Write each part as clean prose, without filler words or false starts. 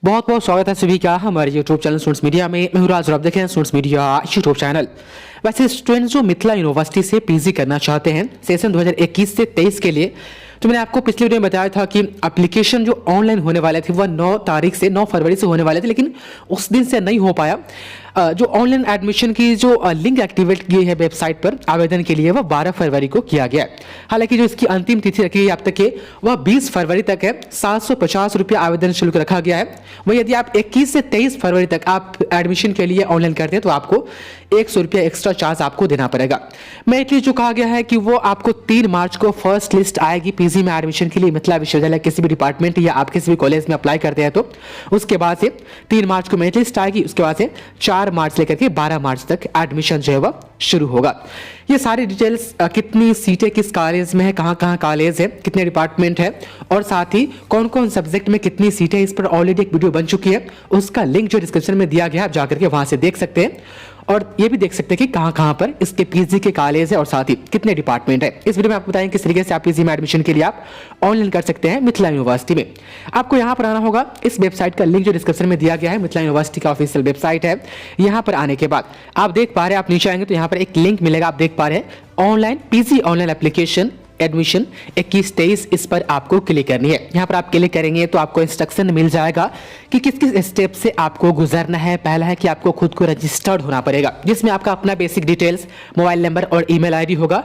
बहुत बहुत स्वागत है सभी का हमारे यूट्यूब चैनल स्टूडेंट्स मीडिया में। मैं हूं राज और आप देख रहे हैं स्टूडेंट्स मीडिया यूट्यूब चैनल। वैसे स्टूडेंट्स जो मिथिला यूनिवर्सिटी से पीजी करना चाहते हैं सेशन 2021 से 23 के लिए, तो मैंने आपको पिछले वीडियो में बताया था कि एप्लीकेशन जो ऑनलाइन होने वाले थे वह 9 फरवरी से होने वाले थे, लेकिन उस दिन से नहीं हो पाया। जो ऑनलाइन एडमिशन की जो लिंक एक्टिवेट की है वेबसाइट पर आवेदन के लिए, वह 12 फरवरी को किया गया है। हालांकि जो इसकी अंतिम तिथि रखी गई अब तक के वह 20 फरवरी तक है। 750 रुपया आवेदन शुल्क रखा गया है। वही यदि आप 21 से 23 फरवरी तक आप एडमिशन के लिए ऑनलाइन करते हैं तो आपको 100 रुपया एक्स्ट्रा चार्ज आपको देना पड़ेगा। मैं इसलिए जो कहा गया है कि वो आपको 3 मार्च को फर्स्ट लिस्ट आएगी पीजी में एडमिशन के लिए। मिथिला विश्वविद्यालय किसी भी डिपार्टमेंट या आप किसी भी कॉलेज में अप्लाई करते हैं तो उसके बाद से 3 मार्च को मेरिट लिस्ट आएगी। उसके बाद से 4 मार्च लेकर के 12 मार्च तक एडमिशन जो है वह शुरू होगा। ये सारी डिटेल्स कितनी सीटें किस कॉलेज में है, कहाँ कॉलेज है, कितने डिपार्टमेंट है और साथ ही कौन कौन सब्जेक्ट में कितनी सीटें, इस पर ऑलरेडी एक वीडियो बन चुकी है। उसका लिंक जो डिस्क्रिप्शन में दिया गया है, आप जाकर के वहां से देख सकते हैं और ये भी देख सकते हैं कि कहाँ पर इसके पीजी के कॉलेज है और साथ ही कितने डिपार्टमेंट है। इस वीडियो में आपको बताएंगे किस तरीके से आप पीजी में एडमिशन के लिए आप ऑनलाइन कर सकते हैं मिथिला यूनिवर्सिटी में। आपको यहाँ पर आना होगा। इस वेबसाइट का लिंक जो डिस्क्रिप्शन में दिया गया है, मिथिला यूनिवर्सिटी का ऑफिशियल वेबसाइट है। यहाँ पर आने के बाद आप देख पा रहे हैं, आप नीचे आएंगे तो यहाँ पर एक लिंक मिलेगा, आप देख पा रहे हैं online PG online application admission 21-23, इस पर आपको क्लिक करनी है। यहाँ पर आप क्लिक करेंगे तो आपको इंस्ट्रक्शन मिल जाएगा कि किस किस स्टेप से आपको गुजरना है। पहला है कि आपको खुद को रजिस्टर्ड होना पड़ेगा, जिसमें आपका अपना बेसिक डिटेल्स, मोबाइल नंबर और ईमेल आईडी होगा।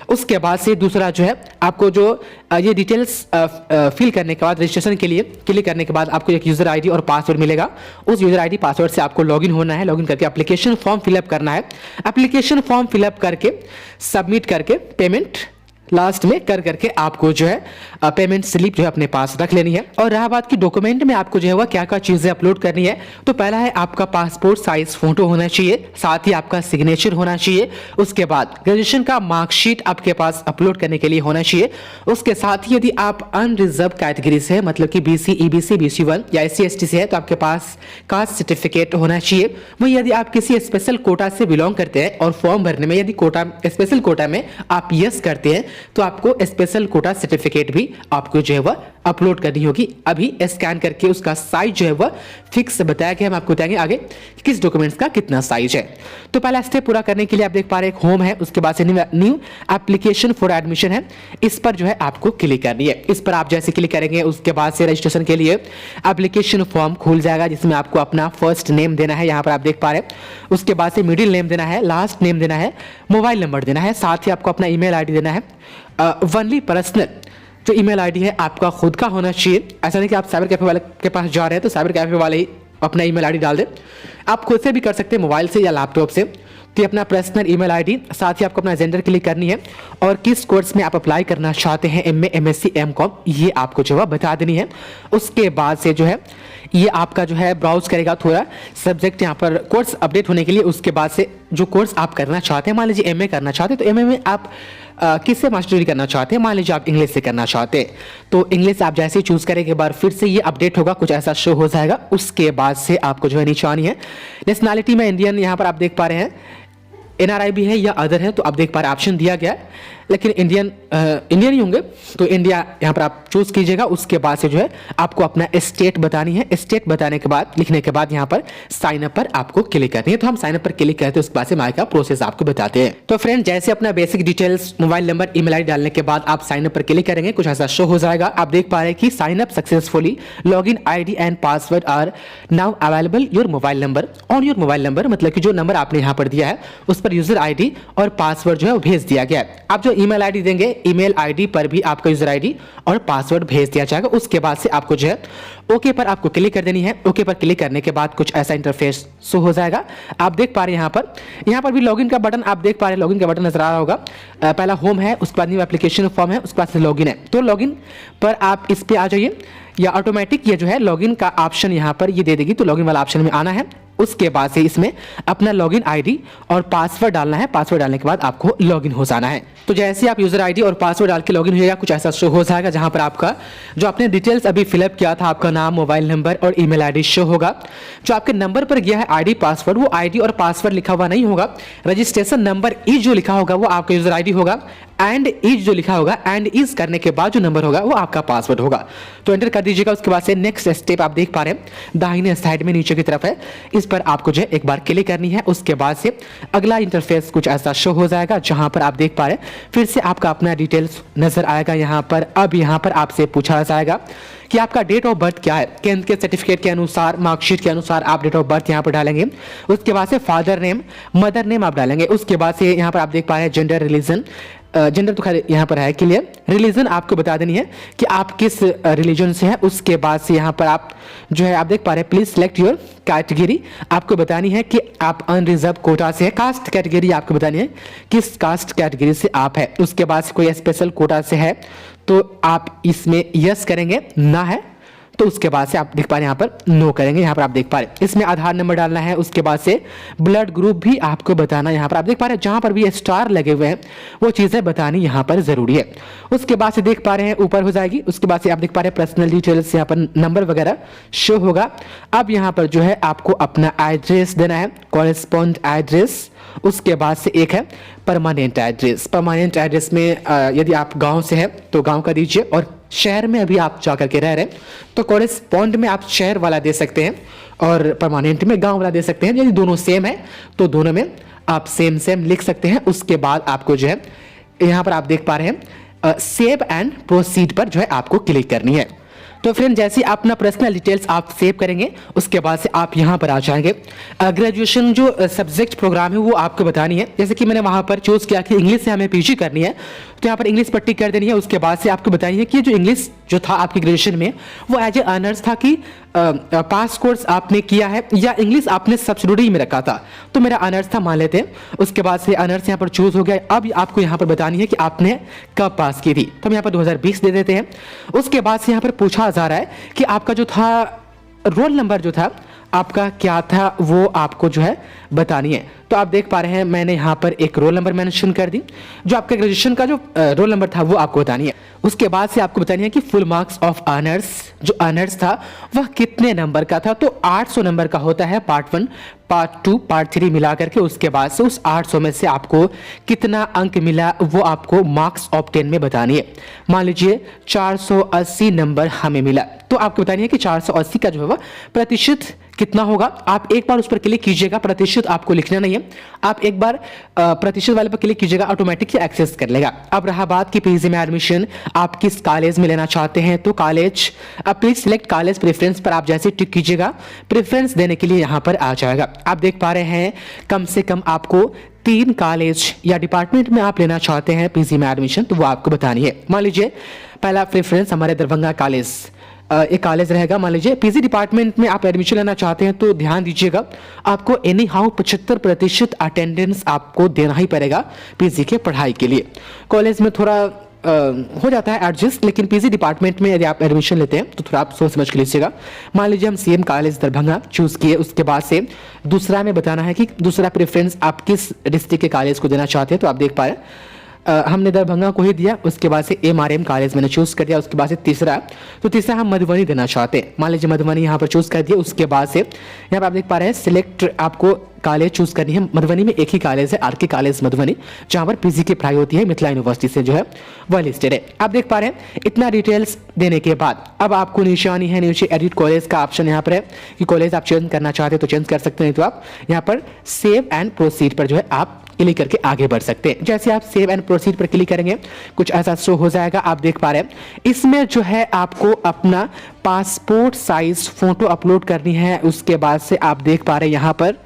उसके बाद से दूसरा जो है आपको जो ये डिटेल्स फिल करने के बाद रजिस्ट्रेशन के लिए क्लिक करने के बाद आपको एक यूजर आईडी और पासवर्ड मिलेगा। उस यूजर आईडी पासवर्ड से आपको लॉगिन होना है। लॉगिन करके एप्लीकेशन फॉर्म फिलअप करना है। एप्लीकेशन फॉर्म फिलअप करके सबमिट करके पेमेंट लास्ट में कर करके आपको जो है पेमेंट स्लिप जो है अपने पास रख लेनी है। और रहा बात की डॉक्यूमेंट में आपको जो है वह क्या क्या चीजें अपलोड करनी है, तो पहला है आपका पासपोर्ट साइज फोटो होना चाहिए, साथ ही आपका सिग्नेचर होना चाहिए। उसके बाद ग्रेजुएशन का मार्कशीट आपके पास अपलोड करने के लिए होना चाहिए। उसके साथ ही यदि आप अनरिजर्व कैटेगरी से है, मतलब कि बीसी, ईबीसी, BC1 या SC/ST से है, तो आपके पास कास्ट सर्टिफिकेट होना चाहिए। वही यदि आप किसी स्पेशल कोटा से बिलोंग करते हैं और फॉर्म भरने में यदि कोटा स्पेशल कोटा में आप यस करते हैं तो आपको स्पेशल कोटा सर्टिफिकेट भी आपको जो है वह अपलोड करनी होगी। अभी स्कैन करके उसका साइज जो है वह फिक्स बताया गया है। हम आपको बताएंगे आगे किस डॉक्यूमेंट्स का कितना साइज है। तो पहला स्टेप पूरा करने के लिए आप देख पा रहे हैं, होम है, उसके बाद से न्यू एप्लीकेशन फॉर एडमिशन है, इस पर जो है आपको क्लिक करनी है। इस पर आप जैसे क्लिक करेंगे उसके बाद से रजिस्ट्रेशन के लिए एप्लीकेशन फॉर्म खुल जाएगा, जिसमें आपको अपना फर्स्ट नेम देना है, यहाँ पर आप देख पा रहे हैं। उसके बाद से मिडिल नेम देना है, लास्ट नेम देना है, मोबाइल नंबर देना है, साथ ही आपको अपना ईमेल आईडी देना है। वनली पर्सनल जो ईमेल आईडी है आपका खुद का होना चाहिए। ऐसा नहीं कि आप साइबर कैफे वाले के पास जा रहे हैं तो साइबर कैफे वाले ही अपना ईमेल आईडी डाल दें। आप खुद से भी कर सकते हैं, मोबाइल से या लैपटॉप से। तो अपना पर्सनल ईमेल आईडी, साथ ही आपको अपना जेंडर क्लिक करनी है और किस कोर्स में आप अप्लाई करना चाहते हैं, MA, MSc, MCOM, ये आपको जो है बता देनी है। उसके बाद से जो है ये आपका जो है ब्राउज करेगा थोड़ा सब्जेक्ट यहाँ पर कोर्स अपडेट होने के लिए। उसके बाद से जो कोर्स आप करना चाहते हैं, मान लीजिए MA करना चाहते हैं तो MA में आप किससे मास्टर डिग्री करना चाहते हैं, मान लीजिए आप इंग्लिश से करना चाहते हैं तो इंग्लिश आप जैसे ही चूज करें के बाद फिर से ये अपडेट होगा, कुछ ऐसा शो हो जाएगा। उसके बाद से आपको जो है नीचे आनी है। नेशनैलिटी में इंडियन, यहाँ पर आप देख पा रहे हैं NRI भी है या अदर है, तो आप देख पा रहे हैं ऑप्शन दिया गया है, लेकिन इंडियन ही होंगे तो इंडिया यहाँ पर आप चूज कीजिएगा। उसके बाद से जो है आपको अपना स्टेट बतानी है। स्टेट बताने के बाद लिखने के बाद यहाँ पर साइन अप पर आपको क्लिक करनी है। तो हम साइन अप पर क्लिक करते हैं, उसके बाद से माई का प्रोसेस आपको बताते हैं। तो फ्रेंड जैसे अपना basic details, mobile number, email ID डालने के बाद आप साइन अप पर क्लिक करेंगे, कुछ ऐसा शो हो जाएगा। आप देख पा रहे हैं कि sign up successfully, login ID and password are now available, your mobile number on your mobile number, मतलब कि जो नंबर आपने यहाँ पर दिया है उस पर यूजर ID और पासवर्ड जो है वो भेज दिया गया है। आप जो ईमेल आईडी देंगे, ईमेल आईडी पर भी आपका यूजर आईडी और पासवर्ड भेज दिया जाएगा। उसके बाद से आपको जो है ओके पर आपको क्लिक कर देनी है। ओके पर क्लिक करने के बाद कुछ ऐसा इंटरफेस शो हो जाएगा। आप देख पा रहे हैं यहाँ पर भी लॉगिन का बटन आप देख पा रहे हैं, लॉगिन का बटन नजर आ रहा होगा। पहला होम है, उसके बाद न्यू एप्लीकेशन फॉर्म है, उसके बाद से लॉगिन है। तो लॉगिन पर आप इस पे आ जाइए या ऑटोमेटिक ये जो है लॉगिन का ऑप्शन यहाँ पर ये दे देगी, तो लॉगिन वाला ऑप्शन में आना है। उसके बाद से इसमें अपना लॉगिन आईडी और पासवर्ड डालना है। पासवर्ड डालने के बाद आपको लॉगिन हो जाना है। तो जैसे आप यूजर आईडी और पासवर्ड डाल के लॉगिन हो जाएगा, कुछ ऐसा शो हो जाएगा जहां पर आपका जो आपने डिटेल्स अभी फिलअप किया था, आपका नाम, मोबाइल नंबर और ईमेल आईडी शो होगा। जो आपके नंबर पर गया है आईडी पासवर्ड, वो आईडी और पासवर्ड लिखा हुआ नहीं होगा। रजिस्ट्रेशन नंबर इज जो लिखा होगा वो आपका यूजर आईडी होगा, एंड इज जो लिखा होगा, एंड इज करने के बाद जो नंबर होगा वो आपका पासवर्ड होगा। तो एंटर कर दीजिएगा। उसके बाद से नेक्स्ट स्टेप आप देख पा रहे हैं दाहिने साइड में नीचे की तरफ है, इस पर आपको जो है एक बार क्लिक करनी है। उसके बाद से अगला इंटरफेस कुछ ऐसा शो हो जाएगा जहां पर आप देख पा रहे हैं फिर से आपका अपना डिटेल्स नजर आएगा यहाँ पर। अब यहाँ पर आपसे पूछा जाएगा कि आपका डेट ऑफ बर्थ क्या है। केंद्र के सर्टिफिकेट के अनुसार, मार्कशीट के अनुसार आप डेट ऑफ बर्थ यहाँ पर डालेंगे। उसके बाद से फादर नेम, मदर नेम आप डालेंगे। उसके बाद से यहाँ पर आप देख पा रहे हैं जेंडर, रिलीजन, जेंडर तो खैर यहाँ पर है क्लियर। रिलीजन आपको बता देनी है कि आप किस रिलीजन से है। उसके बाद से यहाँ पर आप जो है आप देख पा रहे हैं प्लीज सिलेक्ट योर कैटेगरी, आपको बतानी है कि आप अनरिजर्व कोटा से है। कास्ट कैटेगरी आपको बतानी है किस कास्ट कैटेगरी से आप है। उसके बाद से कोई स्पेशल कोटा से है तो आप इसमें यस करेंगे, ना है तो उसके बाद से आप देख पा रहे हैं यहाँ पर नो करेंगे। यहाँ पर आप देख पा रहे हैं इसमें आधार नंबर डालना है। उसके बाद से ब्लड ग्रुप भी आपको बताना, यहाँ पर आप देख पा रहे हैं जहाँ पर भी स्टार लगे हुए हैं वो चीज़ें बतानी यहाँ पर जरूरी है। उसके बाद से देख पा रहे हैं ऊपर हो जाएगी। उसके बाद से आप देख पा रहे हैं पर्सनल डिटेल्स, यहाँ पर नंबर वगैरह शो होगा। अब यहाँ पर जो है आपको अपना एड्रेस देना है, कॉरेस्पॉन्ड एड्रेस। उसके बाद से एक है परमानेंट एड्रेस। परमानेंट एड्रेस में यदि आप गांव से हैं तो गांव का दीजिए, और शहर में अभी आप जा करके रह रहे हैं तो कॉरेस्पॉन्ड में आप शहर वाला दे सकते हैं और परमानेंट में गांव वाला दे सकते हैं। यदि दोनों सेम है तो दोनों में आप सेम सेम लिख सकते हैं। उसके बाद आपको जो है यहाँ पर आप देख पा रहे हैं सेव एंड प्रोसीड पर जो है आपको क्लिक करनी है। तो फ्रेंड जैसे आप अपना पर्सनल डिटेल्स आप सेव करेंगे उसके बाद से आप यहाँ पर आ जाएंगे। ग्रेजुएशन जो सब्जेक्ट प्रोग्राम है वो आपको बतानी है। जैसे कि मैंने वहाँ पर चूज़ किया कि इंग्लिश से हमें पीजी करनी है तो यहाँ पर इंग्लिश पर टिक कर देनी है। उसके बाद से आपको बताइए कि जो इंग्लिश जो था आपकी ग्रेजुएशन में वो एज ए ऑनर्स था कि पास कोर्स आपने किया है या इंग्लिश आपने सब्सिडियरी में रखा था। तो मेरा ऑनर्स था मान लेते हैं। उसके बाद से ऑनर्स यहाँ पर चूज हो गया। अब आपको यहाँ पर बतानी है कि आपने कब पास की थी, तो हम यहाँ पर 2020 दे देते हैं। उसके बाद से यहाँ पर पूछा जा रहा है कि आपका जो था रोल नंबर जो था आपका क्या था वो आपको जो है बतानी है। तो आप देख पा रहे हैं मैंने यहाँ पर एक रोल नंबर मेंशन कर दी। जो आपके ग्रेजुएशन का जो रोल नंबर था वो आपको बतानी है। उसके बाद से आपको बतानी है कि फुल मार्क्स ऑफ ऑनर्स, जो ऑनर्स था वह कितने नंबर का था। तो 800 नंबर का होता है, पार्ट 1, पार्ट 2, पार्ट 3 मिला करके। उसके बाद से उस 800 में से आपको कितना अंक मिला वो आपको मार्क्स ऑफ 10 में बतानी है। मान लीजिए 480 नंबर हमें मिला तो आपको बतानी है कि 480 का जो है वह प्रतिशत कितना होगा। आप एक बार उस पर क्लिक कीजिएगा, प्रतिशत आपको लिखना नहीं है। आप एक बार प्रतिशत वाले पर क्लिक कीजिएगा, ऑटोमेटिक एक्सेस कर लेगा। अब रहा बात की पीजी में एडमिशन आप किस कॉलेज में लेना चाहते हैं तो कॉलेज आप प्लीज सिलेक्ट कॉलेज प्रेफरेंस पर आप जैसे टिक कीजिएगा प्रेफरेंस देने के लिए यहाँ पर आ जाएगा। आप देख पा रहे हैं कम से कम आपको 3 कॉलेज या डिपार्टमेंट में आप लेना चाहते हैं पीजी में एडमिशन तो वो आपको बतानी है। मान लीजिए पहला प्रेफरेंस हमारे दरभंगा कॉलेज एक कॉलेज रहेगा। मान लीजिए पीजी डिपार्टमेंट में आप एडमिशन लेना चाहते हैं तो ध्यान दीजिएगा आपको एनी हाउ 75% अटेंडेंस आपको देना ही पड़ेगा पीजी के पढ़ाई के लिए। कॉलेज में थोड़ा हो जाता है एडजस्ट, लेकिन पीजी डिपार्टमेंट में यदि आप एडमिशन लेते हैं तो थोड़ा आप सोच समझ के लीजिएगा। मान लीजिए हम सीएम कॉलेज दरभंगा चूज किए, उसके बाद से दूसरा में बताना है कि दूसरा प्रेफरेंस आप किस डिस्ट्रिक्ट के कॉलेज को देना चाहते हैं। तो आप देख पा रहे हैं हमने दरभंगा को ही दिया। उसके बाद से एमआरएम कॉलेज मैंने चूज कर दिया। उसके बाद से तीसरा हम मधुबनी देना चाहते हैं। मान लीजिए मधुबनी यहाँ पर चूज कर दिया। उसके बाद से यहाँ पर आप देख पा रहे हैं सिलेक्ट आपको कॉलेज चूज करनी है। मधुबनी में एक ही कॉलेज है, आरके कॉलेज मधुबनी, जहाँ पर पीजी की पढ़ाई होती है। मिथिला यूनिवर्सिटी से जो है वह लिस्टेड है। आप देख पा रहे हैं इतना डिटेल्स देने के बाद अब आपको निशानी है नीचे एडिट कॉलेज का ऑप्शन यहाँ पर है कि कॉलेज आप चेंज करना चाहते हैं तो चेंज कर सकते हैं। तो आप यहाँ पर सेव एंड प्रोसीड पर जो है आप क्लिक करके आगे बढ़ सकते हैं। जैसे आप सेव एंड प्रोसीड पर क्लिक करेंगे कुछ ऐसा शो हो जाएगा। आप देख पा रहे हैं इसमें जो है आपको अपना पासपोर्ट साइज फोटो अपलोड करनी है। उसके बाद से आप देख पा रहे हैं यहाँ पर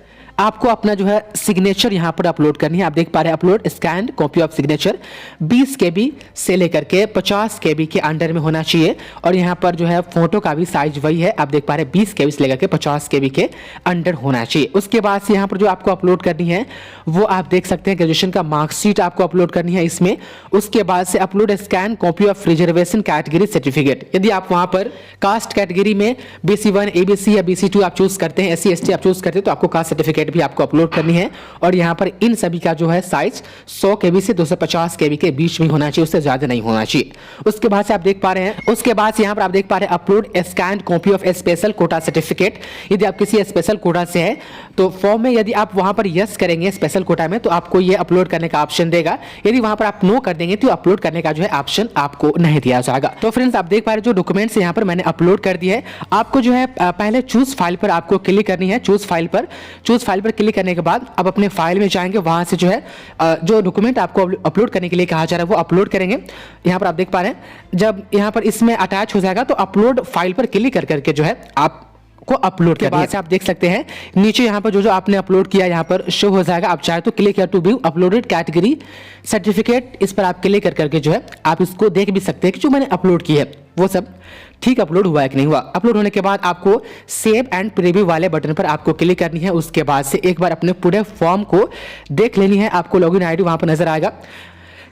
आपको अपना जो है सिग्नेचर यहाँ पर अपलोड करनी है। आप देख पा रहे हैं upload scan copy of signature 20 KB से लेकर के 50 KB के अंडर में होना चाहिए। और यहाँ पर जो है फोटो का भी साइज वही है, आप देख पा रहे हैं 20 KB से लेकर के 50 KB के अंडर होना चाहिए। उसके बाद से यहाँ पर जो आपको अपलोड करनी है वो आप देख सकते हैं ग्रेजुएशन का मार्कशीट आपको अपलोड करनी है इसमें। उसके बाद से upload scan copy of reservation category certificate. यदि आप वहाँ पर कास्ट कैटेगरी में BC1 ABC या BC2 आप चूज करते हैं, SC ST आप चूज करते हैं, तो आपको कास्ट सर्टिफिकेट भी आपको अपलोड करनी है। और यहाँ पर इन सभी का जो है साइज 100 KB से 250 KB के बीच में होना चाहिए, उससे ज्यादा नहीं होना चाहिए। उसके बाद से आप देख पा रहे हैं, उसके बाद से यहाँ पर आप देख पा रहे हैं upload scan copy of special Kota certificate. यदि आप किसी स्पेशल कोटा से है तो फॉर्म में यदि आप वहां पर यस करेंगे स्पेशल कोटा में तो आपको ये अपलोड करने का ऑप्शन देगा। यदि वहां पर आप नो कर देंगे तो अपलोड करने का जो है ऑप्शन आपको नहीं दिया जाएगा। तो फ्रेंड्स आप देख पा रहे हैं जो डॉक्यूमेंट्स यहाँ पर मैंने अपलोड कर दिए है। आपको जो है पहले चूज फाइल पर आपको क्लिक करनी है। चूज फाइल पर क्लिक करने के बाद अब अपने फाइल में जाएंगे, वहां से जो है जो डॉक्यूमेंट आपको अपलोड करने के लिए कहा जा रहा है वो अपलोड करेंगे। यहाँ पर आप देख पा रहे हैं जब यहाँ पर इसमें अटैच हो जाएगा तो अपलोड फाइल पर क्लिक कर करके जो है आप को अपलोड के बाद से आप देख सकते हैं नीचे यहाँ पर जो आपने अपलोड किया यहाँ पर शो हो जाएगा। आप चाहे तो click here to view uploaded category certificate, इस पर आप क्लिक कर करके जो है आप इसको देख भी सकते हैं कि जो मैंने अपलोड की है वो सब ठीक अपलोड हुआ है कि नहीं हुआ। अपलोड होने के बाद आपको सेव एंड प्रीव्यू वाले बटन पर आपको क्लिक करनी है। उसके बाद से एक बार अपने पूरे फॉर्म को देख लेनी है। आपको लॉगिन आईडी वहां पर नजर आएगा,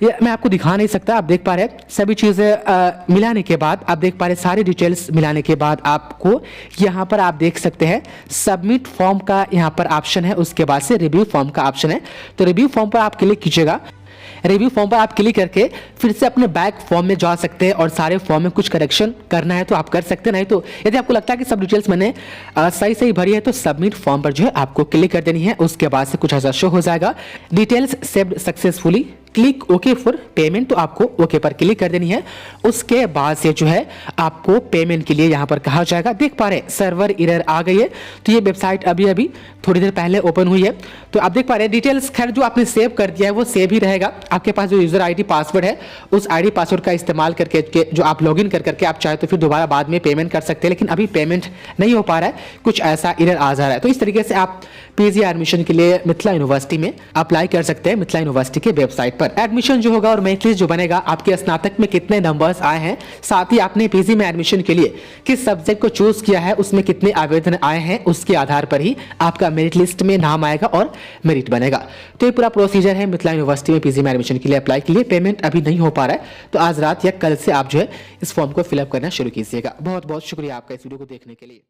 ये मैं आपको दिखा नहीं सकता। आप देख पा रहे हैं सभी चीज़ें मिलाने के बाद, आप देख पा रहे हैं सारी डिटेल्स मिलाने के बाद आपको यहाँ पर आप देख सकते हैं सबमिट फॉर्म का यहाँ पर ऑप्शन है। उसके बाद से रिव्यू फॉर्म का ऑप्शन है, तो रिव्यू फॉर्म पर आप क्लिक कीजिएगा। रिव्यू फॉर्म पर आप क्लिक करके फिर से अपने बैक फॉर्म में जा सकते हैं और सारे फॉर्म में कुछ करेक्शन करना है तो आप कर सकते हैं। नहीं तो यदि आपको लगता है कि सब डिटेल्स मैंने सही भरी है तो सबमिट फॉर्म पर जो है आपको क्लिक कर देनी है। उसके बाद से कुछ ऐसा शो हो जाएगा details saved successfully, click okay for payment, तो आपको ओके पर क्लिक कर देनी है। उसके बाद से जो है आपको पेमेंट के लिए यहाँ पर कहा जाएगा। देख पा रहे हैं सर्वर एरर आ गई है, तो ये वेबसाइट अभी थोड़ी देर पहले ओपन हुई है। तो आप देख पा रहे हैं डिटेल्स खैर जो आपने सेव कर दिया है वो सेव ही रहेगा। आपके पास जो यूजर आईडी पासवर्ड है उस आईडी पासवर्ड का इस्तेमाल करके जो आप लॉगिन कर करके आप चाहे तो फिर दोबारा बाद में पेमेंट कर सकते हैं, लेकिन अभी पेमेंट नहीं हो पा रहा है, कुछ ऐसा एरर आ जा रहा है। तो इस तरीके से आप पीजी एडमिशन के लिए मिथिला यूनिवर्सिटी में अप्लाई कर सकते हैं, मिथिला यूनिवर्सिटी के वेबसाइट पर। एडमिशन जो होगा और मेरिट लिस्ट जो बनेगा, आपके स्नातक में कितने नंबर्स आए हैं, साथ ही आपने पीजी में एडमिशन के लिए किस सब्जेक्ट को चूज किया है, उसमें कितने आवेदन आए हैं, उसके आधार पर ही आपका मेरिट लिस्ट में नाम आएगा और मेरिट बनेगा। तो ये पूरा प्रोसीजर है मिथिला यूनिवर्सिटी में पीजी में एडमिशन के लिए अप्लाई के लिए। पेमेंट अभी नहीं हो पा रहा है, तो आज रात या कल से आप जो है इस फॉर्म को फिलअप करना शुरू कीजिएगा। बहुत बहुत शुक्रिया आपका इस वीडियो को देखने के लिए।